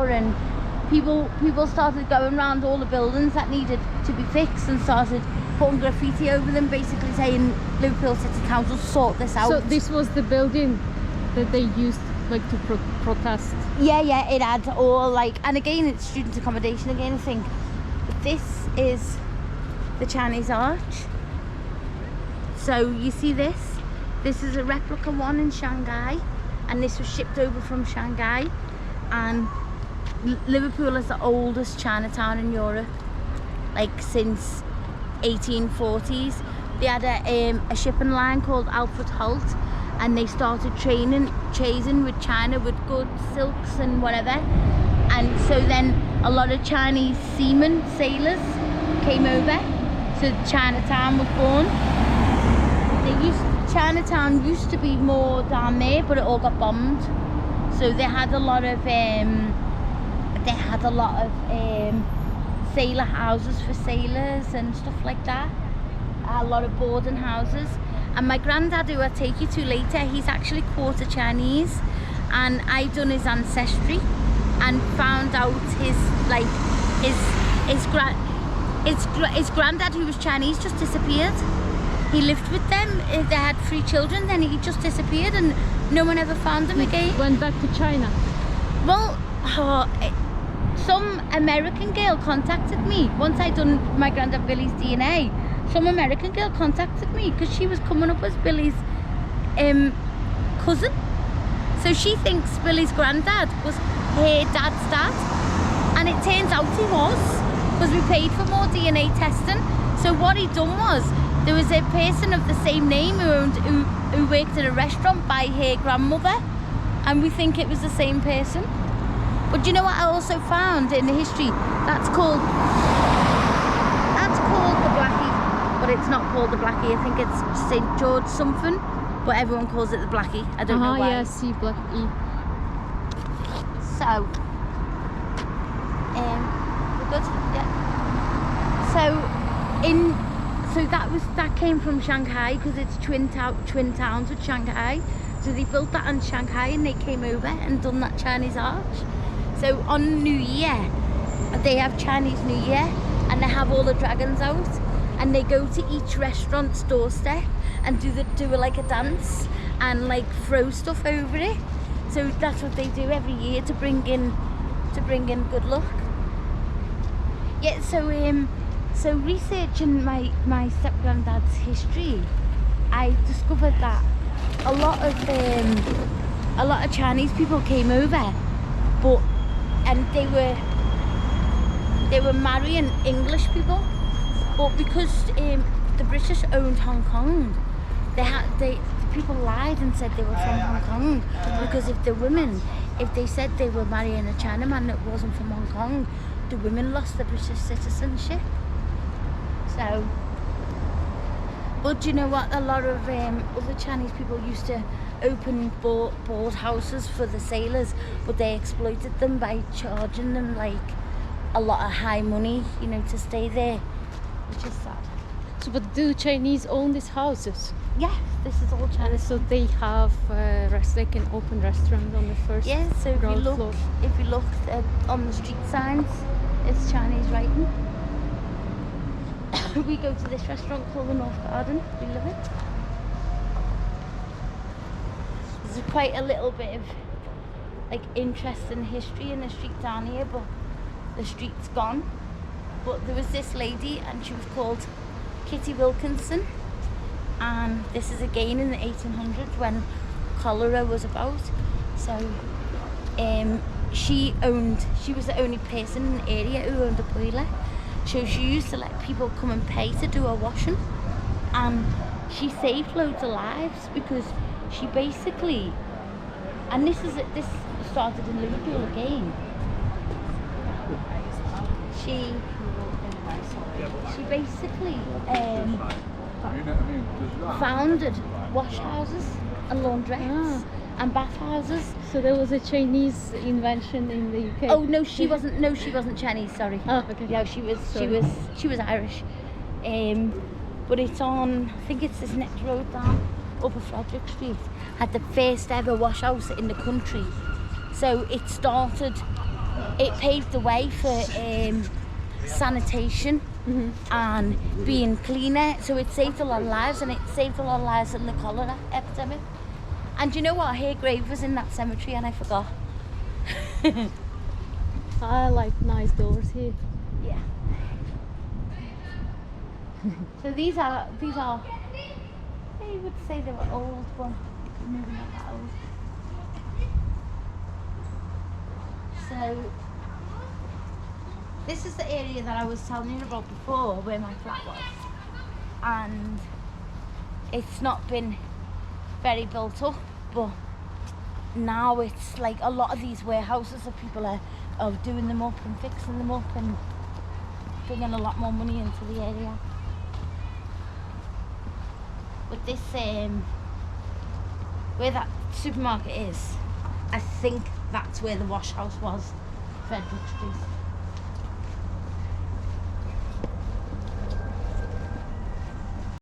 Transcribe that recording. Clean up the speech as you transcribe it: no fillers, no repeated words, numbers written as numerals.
war, and people started going around all the buildings that needed to be fixed and started putting graffiti over them, basically saying Liverpool City Council sort this out. So this was the building that they used like to protest? Yeah, it had all like, and again it's student accommodation again, I think. But this is the Chinese Arch. So you see this is a replica one in Shanghai, and this was shipped over from Shanghai. And Liverpool is the oldest Chinatown in Europe, like since 1840s. They had a shipping line called Alfred Holt, and they started trading with China with goods, silks and whatever. And so then a lot of Chinese seamen, sailors came over, so Chinatown was born. Chinatown used to be more down there, but it all got bombed. So they had a lot of sailor houses for sailors and stuff like that. A lot of boarding houses. And my granddad, who I'll take you to later, he's actually quarter Chinese, and I done his ancestry and found out his granddad, who was Chinese, just disappeared. He lived with them, they had 3 children, then he just disappeared and no one ever found him again. Went back to China? Well, some American girl contacted me. Once I done my granddad Billy's DNA, some American girl contacted me because she was coming up as Billy's cousin. So she thinks Billy's granddad was her dad's dad. And it turns out he was, because we paid for more DNA testing. So what he done was, there was a person of the same name who worked in a restaurant by her grandmother, and we think it was the same person. But do you know what I also found in the history? That's called the Blackie, but it's not called the Blackie. I think it's St. George something, but everyone calls it the Blackie. I don't know why. Yeah, see, Blackie. So, we're good. Yeah. So that came from Shanghai, because it's twin towns with Shanghai. So they built that in Shanghai and they came over and done that Chinese Arch. So on New Year, they have Chinese New Year and they have all the dragons out, and they go to each restaurant's doorstep and do like a dance and like throw stuff over it. So that's what they do every year to bring in good luck. Yeah. So researching my step-granddad's history, I discovered that a lot of Chinese people came over, and they were marrying English people, but because the British owned Hong Kong, the people lied and said they were from Hong Kong, because if they said they were marrying a Chinaman that wasn't from Hong Kong, the women lost their British citizenship. So, but do you know what? A lot of other Chinese people used to open board houses for the sailors, but they exploited them by charging them like a lot of high money, to stay there, which is sad. So, but do Chinese own these houses? Yeah, this is all Chinese. So they have like an open restaurant on the first floor. So if you look on the street signs, it's Chinese writing. We go to this restaurant called the North Garden. We love it. There's quite a little bit of like interesting history in the street down here, but the street's gone. But there was this lady, and she was called Kitty Wilkinson, and this is again in the 1800s when cholera was about. So she was the only person in the area who owned a boiler. So she used to let people come and pay to do her washing, and she saved loads of lives because she basically, and this started in Liverpool again. She basically founded wash houses and laundrettes and bath houses. So there was a Chinese invention in the UK. Oh no, she wasn't. No, she wasn't Chinese. Sorry. Oh, okay. Yeah, she was Irish. But it's on. I think it's this next road down, Upper Frederick Street. Had the first ever wash house in the country. So it started it paved the way for sanitation and being cleaner. So it saved a lot of lives, and it saved a lot of lives in the cholera epidemic. And you know what? Her grave was in that cemetery, and I forgot. I like nice doors here. Yeah. So these are. I would say they were old, but maybe not that old. So this is the area that I was telling you about before, where my flat was, and it's not been very built up, but now it's like a lot of these warehouses that people are doing them up and fixing them up and bringing a lot more money into the area. But this, where that supermarket is, I think that's where the wash house was, Frederick Street.